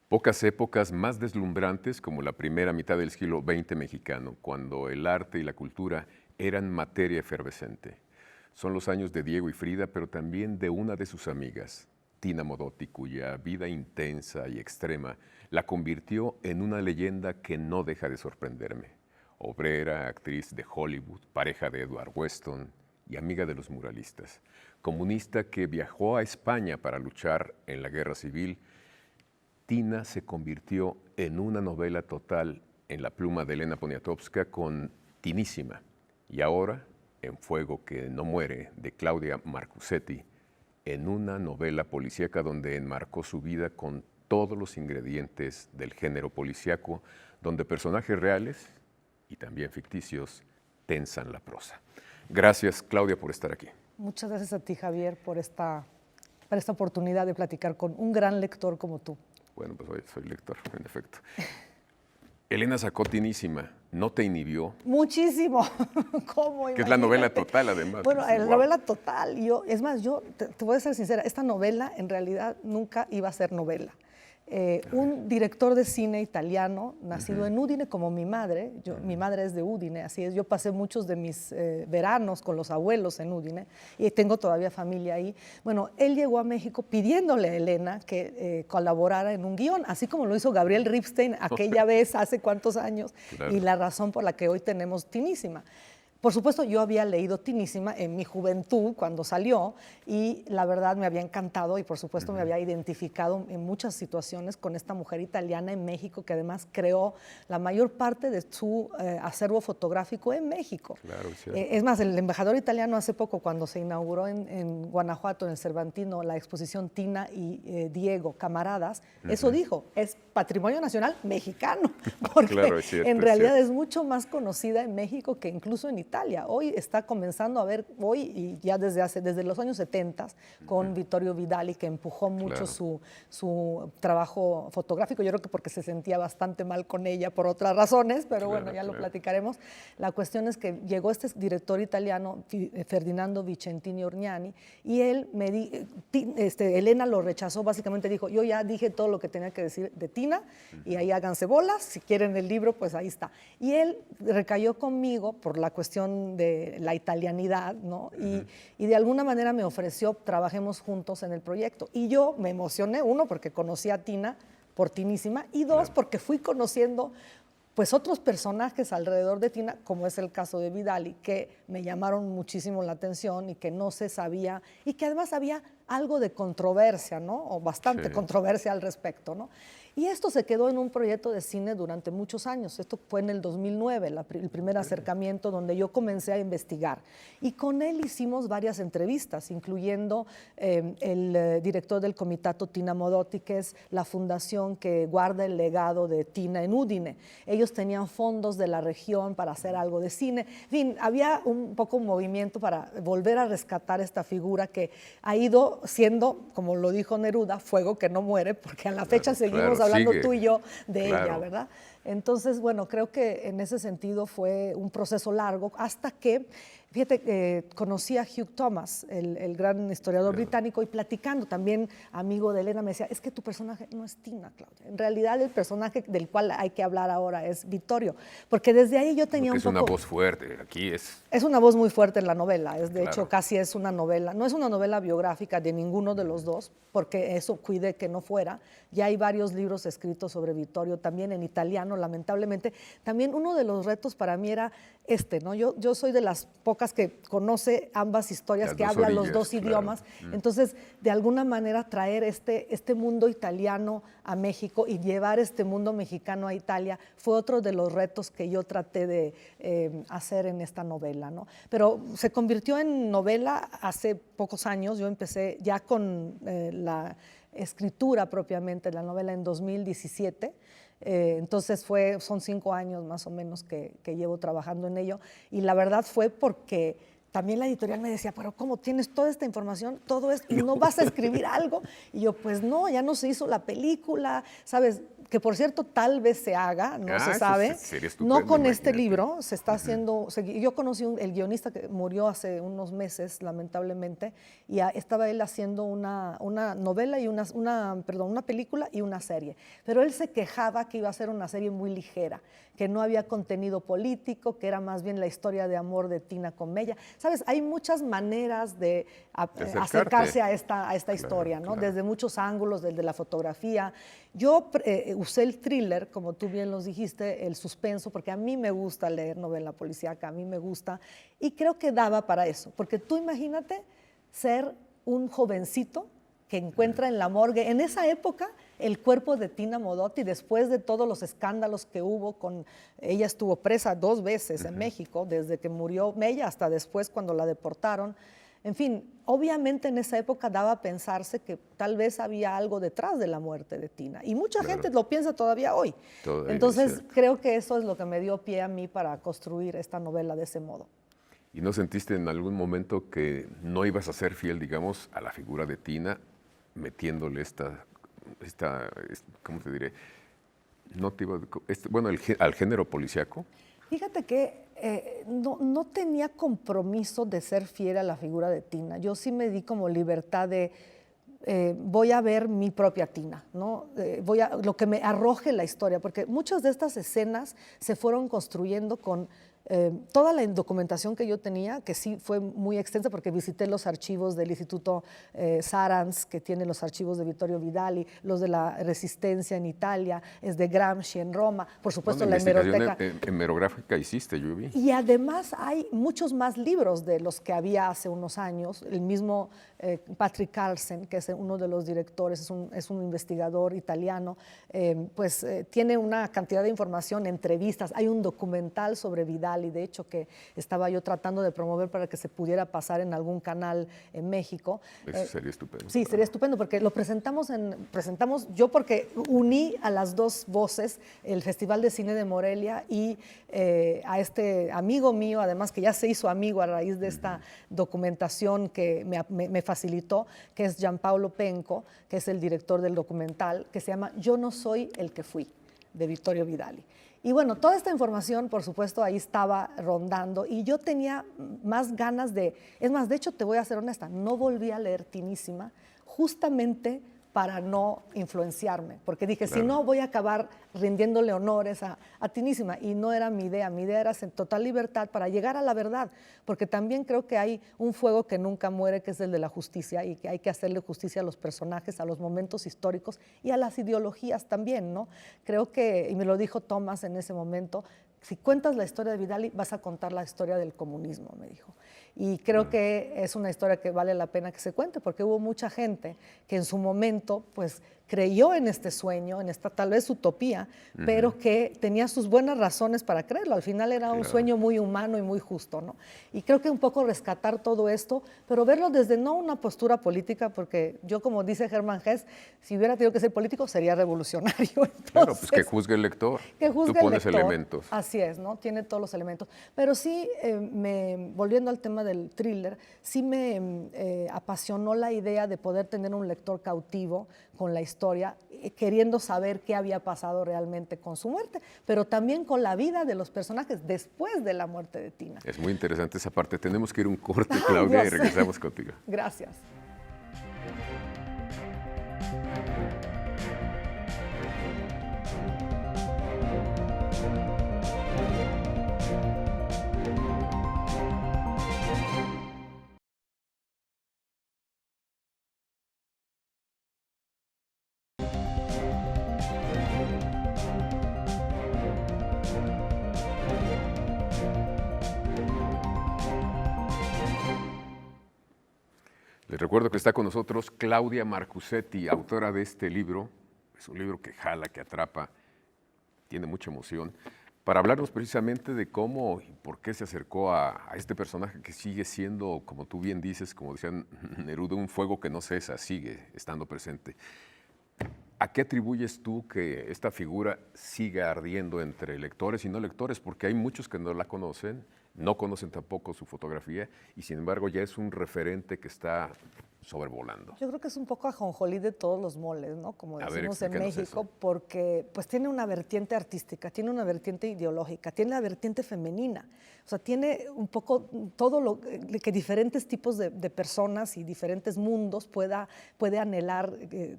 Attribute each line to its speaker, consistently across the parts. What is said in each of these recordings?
Speaker 1: Pocas épocas más deslumbrantes como la primera mitad del siglo XX mexicano, cuando el arte y la cultura eran materia efervescente. Son los años de Diego y Frida, pero también de una de sus amigas, Tina Modotti, cuya vida intensa y extrema la convirtió en una leyenda que no deja de sorprenderme. Obrera, actriz de Hollywood, pareja de Edward Weston y amiga de los muralistas. Comunista que viajó a España para luchar en la guerra civil, Tina se convirtió en una novela total en la pluma de Elena Poniatowska con Tinísima, y ahora en Fuego que no muere, de Claudia Marcusetti, en una novela policíaca donde enmarcó su vida con todos los ingredientes del género policíaco, donde personajes reales y también ficticios tensan la prosa. Gracias, Claudia, por estar aquí.
Speaker 2: Muchas gracias a ti, Javier, por esta oportunidad de platicar con un gran lector como tú.
Speaker 1: Bueno, pues hoy soy lector, en efecto. Elena sacó Tinísima, ¿no te inhibió?
Speaker 2: Muchísimo. ¿Cómo?
Speaker 1: Que es la novela total, además.
Speaker 2: Bueno,
Speaker 1: Sí,
Speaker 2: la
Speaker 1: wow.
Speaker 2: novela total. Es más, yo te voy a ser sincera, esta novela en realidad nunca iba a ser novela. Un director de cine italiano, nacido en Udine, como mi madre. Mi madre es de Udine, así es. Yo pasé muchos de mis veranos con los abuelos en Udine y tengo todavía familia ahí. Bueno, él llegó a México pidiéndole a Elena que colaborara en un guión, así como lo hizo Gabriel Ripstein aquella vez, hace cuántos años, claro. Y la razón por la que hoy tenemos Tinísima. Por supuesto, yo había leído Tinísima en mi juventud cuando salió y la verdad me había encantado y por supuesto me había identificado en muchas situaciones con esta mujer italiana en México que además creó la mayor parte de su acervo fotográfico en México.
Speaker 1: Claro,
Speaker 2: Es más, el embajador italiano hace poco cuando se inauguró en Guanajuato, en el Cervantino, la exposición Tina y Diego, camaradas, eso dijo, es patrimonio nacional mexicano, porque
Speaker 1: claro,
Speaker 2: en realidad es mucho más conocida en México que incluso en Italia. Hoy está comenzando a ver, hoy y ya desde los años 70 con Vittorio Vidali, que empujó mucho su trabajo fotográfico. Yo creo que porque se sentía bastante mal con ella por otras razones, pero bueno, ya lo platicaremos. La cuestión es que llegó este director italiano, Ferdinando Vicentini Orgnani, y él Elena lo rechazó, básicamente dijo, yo ya dije todo lo que tenía que decir de Tina, y ahí háganse bolas, si quieren el libro, pues ahí está. Y él recayó conmigo por la cuestión de la italianidad, ¿no? Y de alguna manera me ofreció, trabajemos juntos en el proyecto. Y yo me emocioné, uno, porque conocí a Tina por Tinísima, y dos, porque fui conociendo pues otros personajes alrededor de Tina, como es el caso de Vidali, que me llamaron muchísimo la atención y que no se sabía, y que además había algo de controversia, ¿no? O bastante controversia al respecto, ¿no? Y esto se quedó en un proyecto de cine durante muchos años. Esto fue en el 2009, el primer acercamiento donde yo comencé a investigar. Y con él hicimos varias entrevistas, incluyendo el director del Comitato Tina Modotti, que es la fundación que guarda el legado de Tina en Udine. Ellos tenían fondos de la región para hacer algo de cine. En fin, había un poco un movimiento para volver a rescatar esta figura que ha ido siendo, como lo dijo Neruda, fuego que no muere, porque a la fecha seguimos hablando tú y yo de ella, ¿verdad? Entonces, bueno, creo que en ese sentido fue un proceso largo hasta que, fíjate, conocí a Hugh Thomas, el gran historiador británico, y platicando, también amigo de Elena, me decía, es que tu personaje no es Tina, Claudia. En realidad el personaje del cual hay que hablar ahora es Vittorio, porque desde ahí yo tenía un poco...
Speaker 1: Es una voz fuerte, aquí es...
Speaker 2: Es una voz muy fuerte en la novela, de hecho casi es una novela, no es una novela biográfica de ninguno de los dos, porque eso cuide que no fuera. Ya hay varios libros escritos sobre Vittorio, también en italiano, lamentablemente. También uno de los retos para mí era ¿no? Yo soy de las pocas que conoce ambas historias, que hablan los dos idiomas. Entonces, de alguna manera traer este mundo italiano a México y llevar este mundo mexicano a Italia fue otro de los retos que yo traté de hacer en esta novela, ¿no? Pero se convirtió en novela hace pocos años. Yo empecé ya con la escritura propiamente de la novela en 2017. Entonces son 5 años más o menos que llevo trabajando en ello, y la verdad fue porque también la editorial me decía, pero ¿cómo tienes toda esta información, todo esto, y no vas a escribir algo? Y yo, pues no, ya no se hizo la película, ¿sabes? que por cierto tal vez se haga, no se sabe,
Speaker 1: sería estupendo,
Speaker 2: no con este
Speaker 1: imagínate.
Speaker 2: libro, se está haciendo, yo conocí el guionista que murió hace unos meses, lamentablemente, y estaba él haciendo una novela y una película y una serie, pero él se quejaba que iba a ser una serie muy ligera, que no había contenido político, que era más bien la historia de amor de Tina con Mella. Sabes, hay muchas maneras de acercarse a esta historia, ¿no?
Speaker 1: Claro.
Speaker 2: Desde muchos ángulos, desde la fotografía. Yo usé el thriller, como tú bien los dijiste, el suspenso, porque a mí me gusta leer novela policíaca, a mí me gusta, y creo que daba para eso, porque tú imagínate ser un jovencito que encuentra en la morgue, en esa época, el cuerpo de Tina Modotti, después de todos los escándalos que hubo ella estuvo presa 2 veces en México, desde que murió Mella hasta después cuando la deportaron. En fin, obviamente en esa época daba a pensarse que tal vez había algo detrás de la muerte de Tina. Y mucha gente lo piensa todavía hoy. Entonces, creo que eso es lo que me dio pie a mí para construir esta novela de ese modo.
Speaker 1: ¿Y no sentiste en algún momento que no ibas a ser fiel, digamos, a la figura de Tina, metiéndole ¿cómo te diré? Al género policíaco?
Speaker 2: Fíjate que no tenía compromiso de ser fiel a la figura de Tina. Yo sí me di como libertad de voy a ver mi propia Tina, ¿no? Lo que me arroje la historia, porque muchas de estas escenas se fueron construyendo con toda la documentación que yo tenía, que sí fue muy extensa porque visité los archivos del Instituto Sarans, que tiene los archivos de Vittorio Vidali, los de la Resistencia en Italia, es de Gramsci en Roma, por supuesto la hemeroteca.
Speaker 1: Hemerográfica hiciste, yo vi.
Speaker 2: Y además hay muchos más libros de los que había hace unos años. El mismo Patrick Carlsen, que es uno de los directores, es un investigador italiano, tiene una cantidad de información, entrevistas, hay un documental sobre Vidal, y de hecho que estaba yo tratando de promover para que se pudiera pasar en algún canal en México.
Speaker 1: Eso sería estupendo.
Speaker 2: Sí, sería estupendo porque lo presentamos yo porque uní a las dos voces, el Festival de Cine de Morelia y a este amigo mío, además que ya se hizo amigo a raíz de esta documentación que me facilitó, que es Gianpaolo Penco, que es el director del documental, que se llama Yo no soy el que fui, de Vittorio Vidali. Y bueno, toda esta información, por supuesto, ahí estaba rondando y yo tenía más ganas es más, de hecho, te voy a ser honesta, no volví a leer Tinísima justamente para no influenciarme, porque dije, claro, si no voy a acabar rindiéndole honores a Tinísima, y no era mi idea era en total libertad para llegar a la verdad, porque también creo que hay un fuego que nunca muere, que es el de la justicia, y que hay que hacerle justicia a los personajes, a los momentos históricos y a las ideologías también, ¿no? Creo que, y me lo dijo Tomás en ese momento, si cuentas la historia de Vidali, vas a contar la historia del comunismo, me dijo. Y creo que es una historia que vale la pena que se cuente, porque hubo mucha gente que en su momento, pues, creyó en este sueño, en esta tal vez utopía, pero que tenía sus buenas razones para creerlo. Al final era un sueño muy humano y muy justo, ¿no? Y creo que un poco rescatar todo esto, pero verlo desde no una postura política, porque yo, como dice Germán Hesse, si hubiera tenido que ser político, sería revolucionario. Entonces,
Speaker 1: claro, pues que juzgue el lector.
Speaker 2: Que juzgue
Speaker 1: Tú pones
Speaker 2: el lector.
Speaker 1: elementos.
Speaker 2: Así es, ¿no? Tiene todos los elementos. Pero sí, volviendo al tema del thriller, sí me apasionó la idea de poder tener un lector cautivo con la historia, queriendo saber qué había pasado realmente con su muerte, pero también con la vida de los personajes después de la muerte de Tina.
Speaker 1: Es muy interesante esa parte. Tenemos que ir a un corte, Claudia, y regresamos contigo.
Speaker 2: Gracias.
Speaker 1: Les recuerdo que está con nosotros Claudia Marcusetti, autora de este libro. Es un libro que jala, que atrapa, tiene mucha emoción, para hablarnos precisamente de cómo y por qué se acercó a este personaje que sigue siendo, como tú bien dices, como decían Neruda, un fuego que no cesa, sigue estando presente. ¿A qué atribuyes tú que esta figura siga ardiendo entre lectores y no lectores? Porque hay muchos que no la conocen, no conocen tampoco su fotografía, y sin embargo ya es un referente que está sobrevolando.
Speaker 2: Yo creo que es un poco ajonjolí de todos los moles, ¿no? Como decimos en México,
Speaker 1: eso.
Speaker 2: porque pues tiene una vertiente artística, tiene una vertiente ideológica, tiene la vertiente femenina. O sea, tiene un poco todo lo que diferentes tipos de personas y diferentes mundos puede anhelar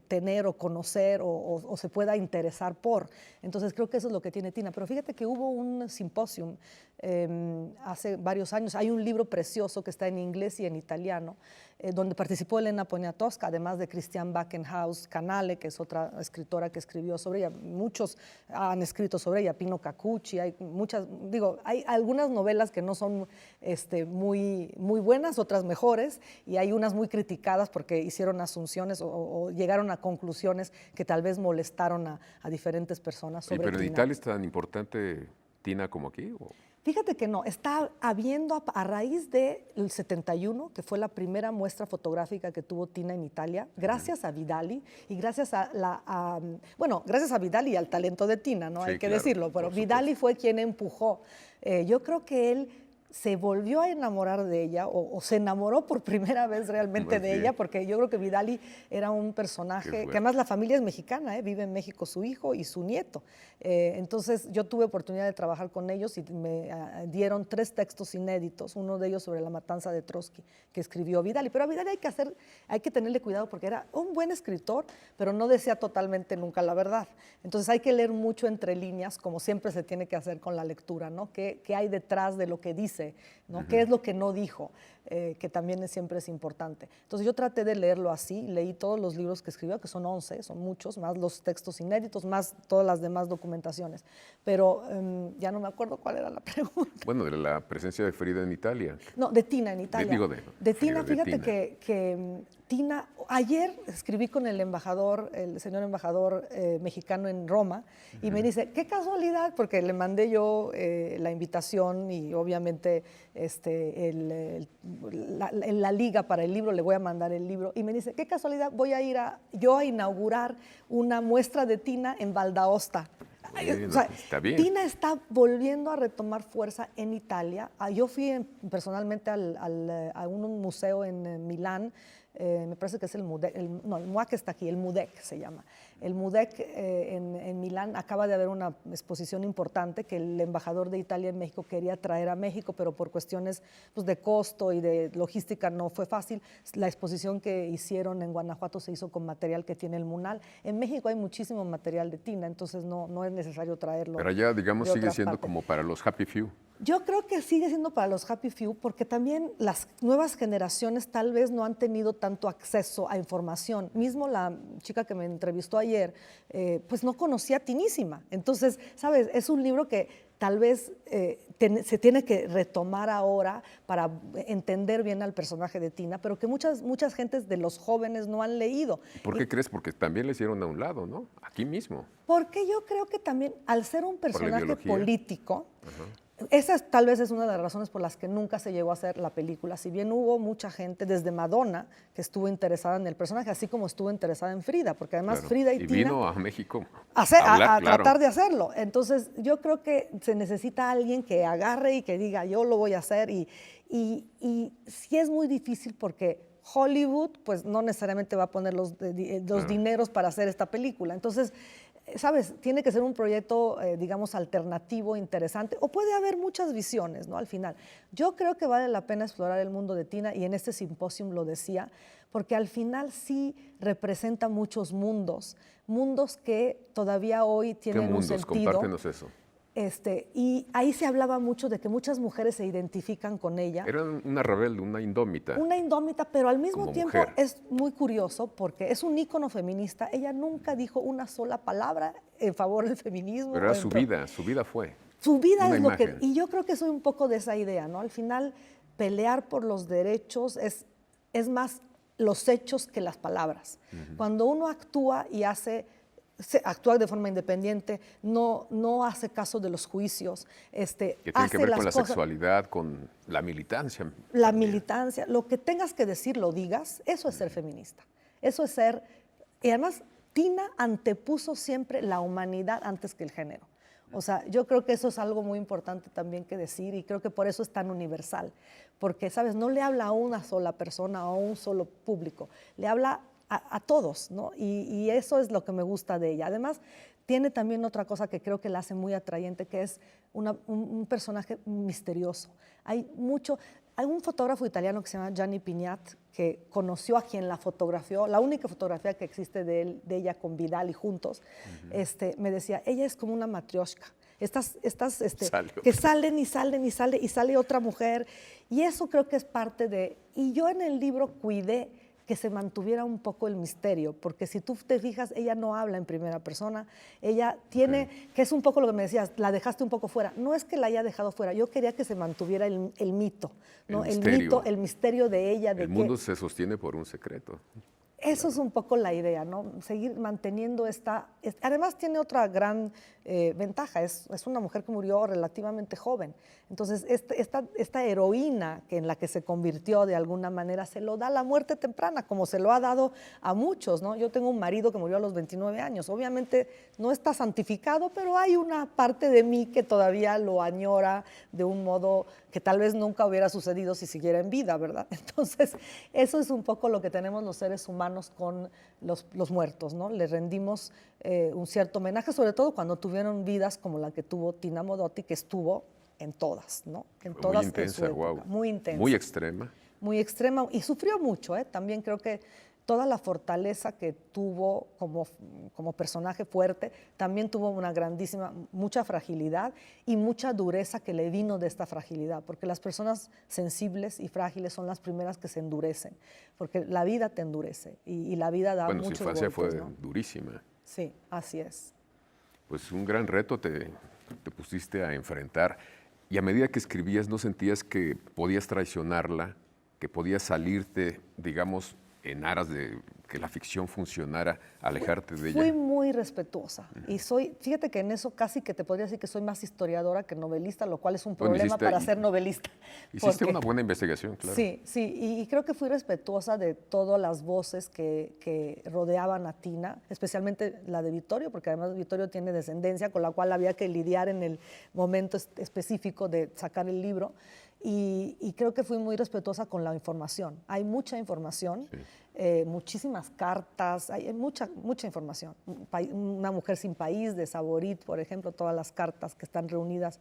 Speaker 2: tener o conocer o se pueda interesar por. Entonces creo que eso es lo que tiene Tina. Pero fíjate que hubo un simposium hace varios años. Hay un libro precioso que está en inglés y en italiano, donde participó Elena Poniatowska, además de Christian Bakenhaus Canale, que es otra escritora que escribió sobre ella. Muchos han escrito sobre ella, Pino Cacucci, hay algunas novelas que no son muy buenas, otras mejores, y hay unas muy criticadas porque hicieron asunciones o llegaron a conclusiones que tal vez molestaron a diferentes personas sobre
Speaker 1: Pero en
Speaker 2: Tina.
Speaker 1: Italia es tan importante Tina como aquí, ¿o?
Speaker 2: Fíjate que no, está habiendo a raíz del 71, que fue la primera muestra fotográfica que tuvo Tina en Italia, gracias a Vidali y gracias gracias a Vidali y al talento de Tina, ¿no?
Speaker 1: Sí,
Speaker 2: Hay que
Speaker 1: claro,
Speaker 2: decirlo, pero Vidali fue quien empujó. Yo creo que él se volvió a enamorar de ella o se enamoró por primera vez realmente de ella, porque yo creo que Vidali era un personaje que además la familia es mexicana, vive en México su hijo y su nieto. Entonces yo tuve oportunidad de trabajar con ellos y me dieron 3 textos inéditos, uno de ellos sobre la matanza de Trotsky que escribió Vidali. Pero a Vidali hay que tenerle cuidado porque era un buen escritor, pero no decía totalmente nunca la verdad. Entonces hay que leer mucho entre líneas, como siempre se tiene que hacer con la lectura, ¿no? ¿Qué hay detrás de lo que dice? ¿No? ¿Qué es lo que no dijo? Que también siempre es importante. Entonces yo traté de leerlo así, leí todos los libros que escribió, que son 11, son muchos, más los textos inéditos, más todas las demás documentaciones. Pero ya no me acuerdo cuál era la pregunta.
Speaker 1: Bueno, de la presencia de Frida en Italia.
Speaker 2: No, de Tina en Italia. De Tina, fíjate que Tina, ayer escribí con el embajador, el señor embajador mexicano en Roma, y me dice, qué casualidad, porque le mandé yo la invitación y obviamente la liga para el libro, le voy a mandar el libro, y me dice, qué casualidad, voy a ir yo a inaugurar una muestra de Tina en Valdaosta.
Speaker 1: Bueno,
Speaker 2: o sea,
Speaker 1: está bien.
Speaker 2: Tina está volviendo a retomar fuerza en Italia. Yo fui personalmente a un museo en Milán, me parece que es el MUAC está aquí, el MUDEC se llama. El MUDEC en Milán acaba de haber una exposición importante que el embajador de Italia en México quería traer a México, pero por cuestiones pues, de costo y de logística no fue fácil. La exposición que hicieron en Guanajuato se hizo con material que tiene el MUNAL. En México hay muchísimo material de Tina, entonces no es necesario traerlo.
Speaker 1: Pero allá, digamos, sigue siendo como para los happy few.
Speaker 2: Yo creo que sigue siendo para los happy few porque también las nuevas generaciones tal vez no han tenido tanto acceso a información. Mismo la chica que me entrevistó ayer, pues no conocía Tinísima. Entonces, ¿sabes? Es un libro que tal vez se tiene que retomar ahora para entender bien al personaje de Tina, pero que muchas gentes de los jóvenes no han leído.
Speaker 1: ¿Por qué crees? Porque también le hicieron a un lado, ¿no? Aquí mismo.
Speaker 2: Porque yo creo que también, al ser un personaje político, esa tal vez es una de las razones por las que nunca se llegó a hacer la película. Si bien hubo mucha gente, desde Madonna, que estuvo interesada en el personaje, así como estuvo interesada en Frida, porque además Frida y Tina
Speaker 1: vino a México
Speaker 2: a tratar de hacerlo. Entonces yo creo que se necesita alguien que agarre y que diga, yo lo voy a hacer. Y sí es muy difícil porque Hollywood pues no necesariamente va a poner los dineros para hacer esta película. Entonces, ¿sabes? Tiene que ser un proyecto, digamos, alternativo, interesante, o puede haber muchas visiones, ¿no? Al final. Yo creo que vale la pena explorar el mundo de Tina, y en este simposium lo decía, porque al final sí representa muchos mundos que todavía hoy tienen un sentido.
Speaker 1: ¿Qué mundos? Compártenos eso.
Speaker 2: Y ahí se hablaba mucho de que muchas mujeres se identifican con ella.
Speaker 1: Era una rebelde, una indómita.
Speaker 2: Una indómita, pero al mismo tiempo
Speaker 1: mujer.
Speaker 2: Es muy curioso porque es un ícono feminista. Ella nunca dijo una sola palabra en favor del feminismo.
Speaker 1: Pero era su vida fue.
Speaker 2: Su vida es lo que... Y yo creo que soy un poco de esa idea, ¿no? Al final, pelear por los derechos es más los hechos que las palabras. Cuando uno actúa y actúa de forma independiente, no hace caso de los juicios.
Speaker 1: Que tiene que ver con la sexualidad, con la militancia.
Speaker 2: La militancia, lo que tengas que decir, lo digas, eso es ser feminista. Eso es ser... Y además, Tina antepuso siempre la humanidad antes que el género. O sea, yo creo que eso es algo muy importante también que decir y creo que por eso es tan universal, porque, ¿sabes? No le habla a una sola persona o a un solo público, le habla a todos, ¿no? Y eso es lo que me gusta de ella. Además, tiene también otra cosa que creo que la hace muy atrayente, que es un personaje misterioso. Hay un fotógrafo italiano que se llama Gianni Pignat, que conoció a quien la fotografió, la única fotografía que existe de ella con Vidal y juntos, me decía, ella es como una matrioshka. Que salen y salen y sale otra mujer. Y eso creo que es parte de... Y yo en el libro cuidé que se mantuviera un poco el misterio, porque si tú te fijas, ella no habla en primera persona, ella tiene, que es un poco lo que me decías, la dejaste un poco fuera. No es que la haya dejado fuera, yo quería que se mantuviera el mito, ¿no? El misterio de ella.
Speaker 1: El mundo se sostiene por un secreto.
Speaker 2: Eso es un poco la idea, ¿no? Seguir manteniendo además tiene otra gran ventaja, es una mujer que murió relativamente joven. Entonces, esta heroína en la que se convirtió de alguna manera se lo da la muerte temprana, como se lo ha dado a muchos, ¿no? Yo tengo un marido que murió a los 29 años. Obviamente no está santificado, pero hay una parte de mí que todavía lo añora de un modo que tal vez nunca hubiera sucedido si siguiera en vida, ¿verdad? Entonces, eso es un poco lo que tenemos los seres humanos con los muertos, ¿no? Le rendimos un cierto homenaje, sobre todo cuando tuvieron vidas como la que tuvo Tina Modotti, que estuvo en todas, ¿no? En todas.
Speaker 1: Muy intensa, wow.
Speaker 2: Muy intensa.
Speaker 1: Muy extrema.
Speaker 2: Muy extrema y sufrió mucho, ¿eh? También creo que toda la fortaleza que tuvo como personaje fuerte, también tuvo mucha fragilidad y mucha dureza que le vino de esta fragilidad, porque las personas sensibles y frágiles son las primeras que se endurecen, porque la vida te endurece y la vida da muchos golpes.
Speaker 1: Bueno, su infancia fue durísima.
Speaker 2: Sí, así es.
Speaker 1: Pues un gran reto te pusiste a enfrentar y a medida que escribías, ¿no sentías que podías traicionarla, que podías salirte, digamos, en aras de que la ficción funcionara, alejarte de ella?
Speaker 2: Fui muy respetuosa y fíjate que en eso casi que te podría decir que soy más historiadora que novelista, lo cual es un problema para ser novelista.
Speaker 1: Hiciste una buena investigación, claro.
Speaker 2: Sí, y creo que fui respetuosa de todas las voces que rodeaban a Tina, especialmente la de Vittorio, porque además Vittorio tiene descendencia con la cual había que lidiar en el momento específico de sacar el libro. Y creo que fui muy respetuosa con la información. Hay mucha información, sí. Muchísimas cartas, hay mucha información. Una mujer sin país, de Saborit, por ejemplo, todas las cartas que están reunidas.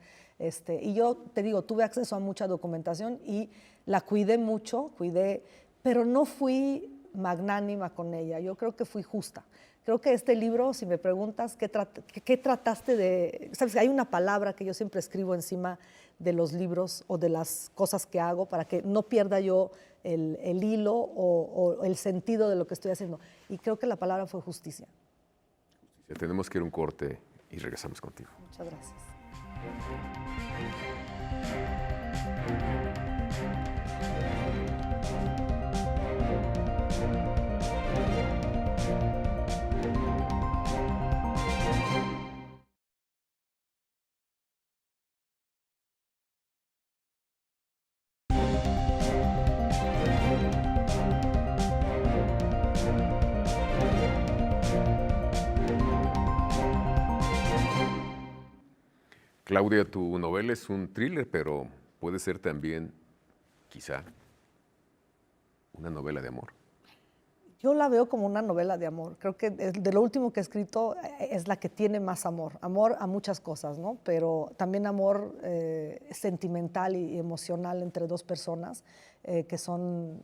Speaker 2: Y yo te digo, tuve acceso a mucha documentación y la cuidé mucho, pero no fui magnánima con ella. Yo creo que fui justa. Creo que este libro, si me preguntas qué trataste de... ¿Sabes? Hay una palabra que yo siempre escribo encima de los libros o de las cosas que hago para que no pierda yo el hilo o el sentido de lo que estoy haciendo. Y creo que la palabra fue justicia.
Speaker 1: Tenemos que ir a un corte y regresamos contigo.
Speaker 2: Muchas gracias.
Speaker 1: Claudia, tu novela es un thriller, pero puede ser también, quizá, una novela de amor.
Speaker 2: Yo la veo como una novela de amor. Creo que de lo último que he escrito es la que tiene más amor. Amor a muchas cosas, ¿no? Pero también amor sentimental y emocional entre dos personas que son...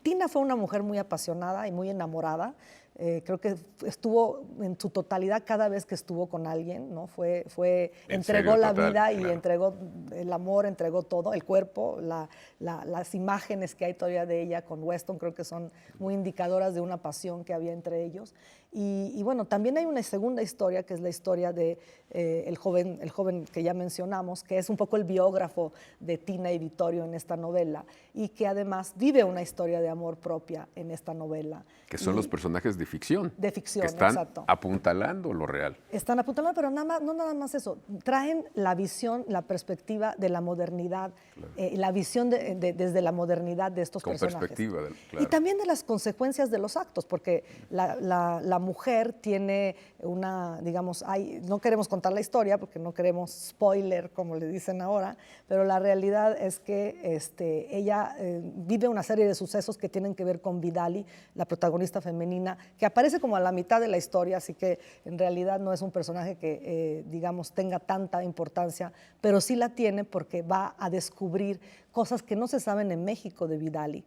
Speaker 2: Tina fue una mujer muy apasionada y muy enamorada. Creo que estuvo en su totalidad cada vez que estuvo con alguien, ¿no? Entregó la vida y entregó el amor, entregó todo, el cuerpo, las imágenes que hay todavía de ella con Weston creo que son muy indicadoras de una pasión que había entre ellos. Y bueno, también hay una segunda historia, que es la historia de el joven que ya mencionamos, que es un poco el biógrafo de Tina y Vittorio en esta novela, y que además vive una historia de amor propia en esta novela.
Speaker 1: Que son los personajes ficción.
Speaker 2: De ficción,
Speaker 1: que están
Speaker 2: exacto.
Speaker 1: apuntalando lo real.
Speaker 2: Están apuntando, pero no nada más eso. Traen la visión, la perspectiva de la modernidad, claro. La visión desde la modernidad de estos personajes.
Speaker 1: Con perspectiva. Claro.
Speaker 2: Y también de las consecuencias de los actos, porque la mujer tiene una, digamos, no queremos contar la historia porque no queremos spoiler, como le dicen ahora, pero la realidad es que ella vive una serie de sucesos que tienen que ver con Vidali, la protagonista femenina, que aparece como a la mitad de la historia, así que en realidad no es un personaje que, digamos, tenga tanta importancia, pero sí la tiene porque va a descubrir cosas que no se saben en México de Vidali.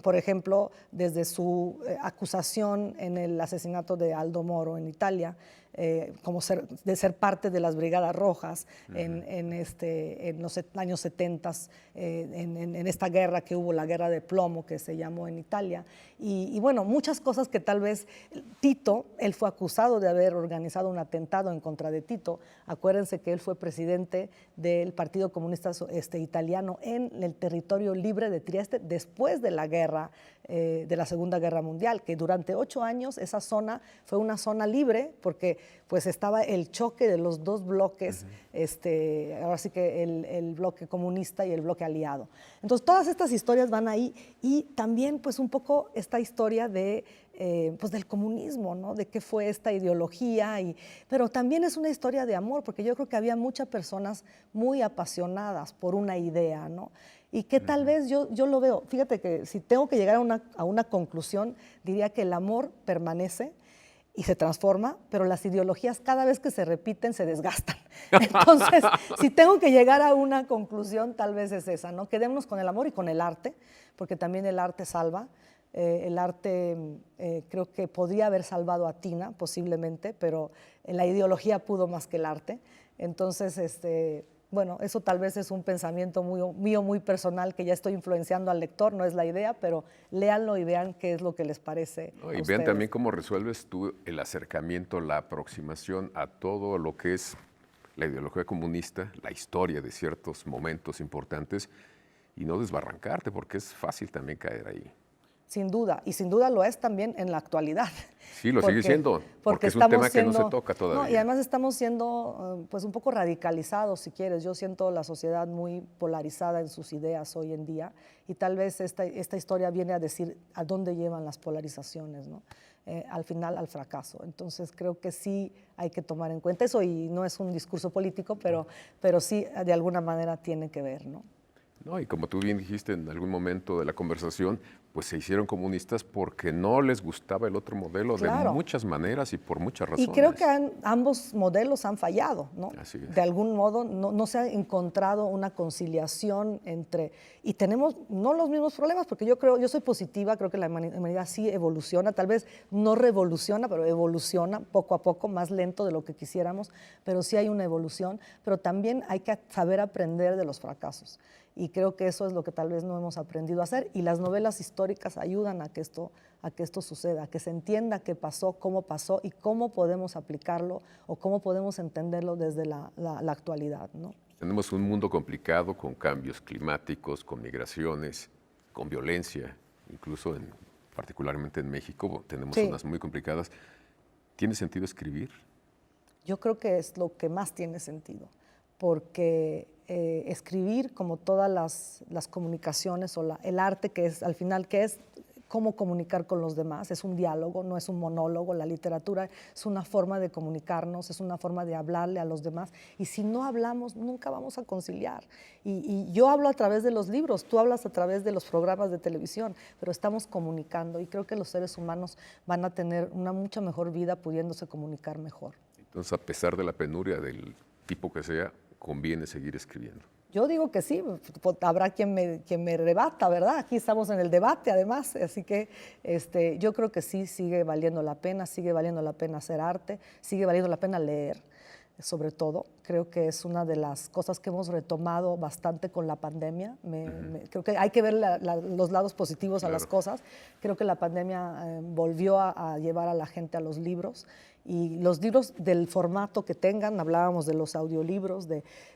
Speaker 2: Por ejemplo, desde su acusación en el asesinato de Aldo Moro en Italia, de ser parte de las Brigadas Rojas en los años 70, en esta guerra que hubo, la Guerra de Plomo, que se llamó en Italia. Y bueno, muchas cosas que tal vez Tito, él fue acusado de haber organizado un atentado en contra de Tito. Acuérdense que él fue presidente del Partido Comunista Italiano en el territorio libre de Trieste después de la guerra, de la Segunda Guerra Mundial, que durante 8 años esa zona fue una zona libre porque pues estaba el choque de los dos bloques, ahora sí que el bloque comunista y el bloque aliado. Entonces todas estas historias van ahí y también pues un poco esta historia pues del comunismo, ¿no? De qué fue esta ideología, pero también es una historia de amor, porque yo creo que había muchas personas muy apasionadas por una idea, ¿no? Y que tal vez yo lo veo, fíjate que si tengo que llegar a una conclusión, diría que el amor permanece y se transforma, pero las ideologías cada vez que se repiten se desgastan. Entonces, si tengo que llegar a una conclusión, tal vez es esa, ¿no? Quedémonos con el amor y con el arte, porque también el arte salva. El arte creo que podría haber salvado a Tina, posiblemente, pero la ideología pudo más que el arte. Entonces, bueno, eso tal vez es un pensamiento mío muy personal, que ya estoy influenciando al lector, no es la idea, pero léanlo y vean qué es lo que les parece.
Speaker 1: No, y vean también cómo resuelves tú el acercamiento, la aproximación a todo lo que es la ideología comunista, la historia de ciertos momentos importantes, y no desbarrancarte, porque es fácil también caer ahí.
Speaker 2: Sin duda, y sin duda lo es también en la actualidad.
Speaker 1: Sí, lo sigue siendo, porque es un tema que no se toca todavía.
Speaker 2: No, y además estamos siendo pues un poco radicalizados, si quieres. Yo siento la sociedad muy polarizada en sus ideas hoy en día, y tal vez esta historia viene a decir a dónde llevan las polarizaciones, ¿no? Al final al fracaso. Entonces creo que sí hay que tomar en cuenta eso, y no es un discurso político, pero sí de alguna manera tiene que ver, ¿no?
Speaker 1: No, y como tú bien dijiste en algún momento de la conversación, pues se hicieron comunistas porque no les gustaba el otro modelo, claro, de muchas maneras y por muchas razones.
Speaker 2: Y creo que ambos modelos han fallado, ¿no?
Speaker 1: Así es.
Speaker 2: De algún modo no se ha encontrado una conciliación entre, y tenemos no los mismos problemas, porque yo soy positiva, creo que la humanidad sí evoluciona, tal vez no revoluciona, pero evoluciona poco a poco, más lento de lo que quisiéramos, pero sí hay una evolución, pero también hay que saber aprender de los fracasos. Y creo que eso es lo que tal vez no hemos aprendido a hacer, y las novelas históricas ayudan a que esto suceda, a que se entienda qué pasó, cómo pasó y cómo podemos aplicarlo o cómo podemos entenderlo desde la actualidad, ¿no?
Speaker 1: Tenemos un mundo complicado con cambios climáticos, con migraciones, con violencia, incluso particularmente en México tenemos zonas muy complicadas. ¿Tiene sentido escribir?
Speaker 2: Yo creo que es lo que más tiene sentido, porque escribir, como todas las comunicaciones o el arte, que es al final, que es cómo comunicar con los demás, es un diálogo, no es un monólogo. La literatura es una forma de comunicarnos, es una forma de hablarle a los demás, y si no hablamos nunca vamos a conciliar. Y yo hablo a través de los libros, tú hablas a través de los programas de televisión, pero estamos comunicando, y creo que los seres humanos van a tener una mucha mejor vida pudiéndose comunicar mejor.
Speaker 1: Entonces, a pesar de la penuria del tipo que sea, conviene seguir escribiendo.
Speaker 2: Yo digo que sí, habrá quien me rebata, ¿verdad? Aquí estamos en el debate, además, así que yo creo que sí sigue valiendo la pena hacer arte, sigue valiendo la pena leer, sobre todo. Creo que es una de las cosas que hemos retomado bastante con la pandemia. Creo que hay que ver los lados positivos a las cosas. Creo que la pandemia volvió a llevar a la gente a los libros, Y los libros del formato que tengan, hablábamos de los audiolibros,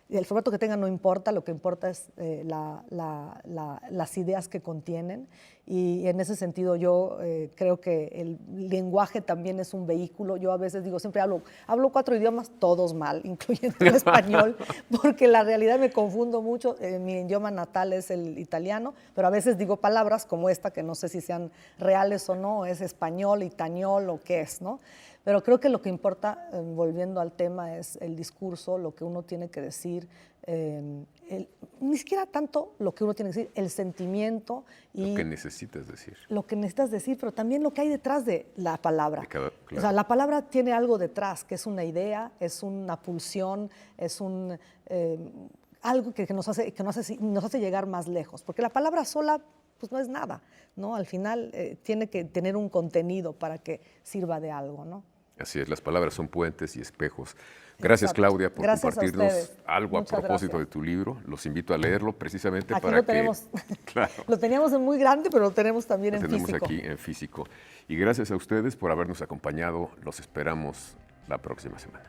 Speaker 2: el formato que tengan no importa, lo que importa es las ideas que contienen. Y en ese sentido yo creo que el lenguaje también es un vehículo. Yo a veces digo, siempre hablo 4 idiomas, todos mal, incluyendo el español, porque la realidad me confundo mucho. Mi idioma natal es el italiano, pero a veces digo palabras como esta, que no sé si sean reales o no, es español, itañol o qué es, ¿no? Pero creo que lo que importa, volviendo al tema, es el discurso, lo que uno tiene que decir, ni siquiera tanto lo que uno tiene que decir, el sentimiento y
Speaker 1: lo que necesitas decir.
Speaker 2: Lo que necesitas decir, pero también lo que hay detrás de la palabra.
Speaker 1: Claro.
Speaker 2: O sea, la palabra tiene algo detrás, que es una idea, es una pulsión, es algo que nos hace llegar más lejos. Porque la palabra sola pues no es nada, ¿no? Al final tiene que tener un contenido para que sirva de algo, ¿no?
Speaker 1: Así es, las palabras son puentes y espejos. Gracias,
Speaker 2: Exacto.
Speaker 1: Claudia, por
Speaker 2: Gracias
Speaker 1: compartirnos algo
Speaker 2: Muchas
Speaker 1: a propósito
Speaker 2: gracias.
Speaker 1: de tu libro. Los invito a leerlo precisamente
Speaker 2: Aquí
Speaker 1: para
Speaker 2: lo tenemos.
Speaker 1: Claro,
Speaker 2: Lo teníamos en muy grande, pero lo tenemos también en
Speaker 1: tenemos
Speaker 2: físico.
Speaker 1: aquí en físico. Y gracias a ustedes por habernos acompañado. Los esperamos la próxima semana.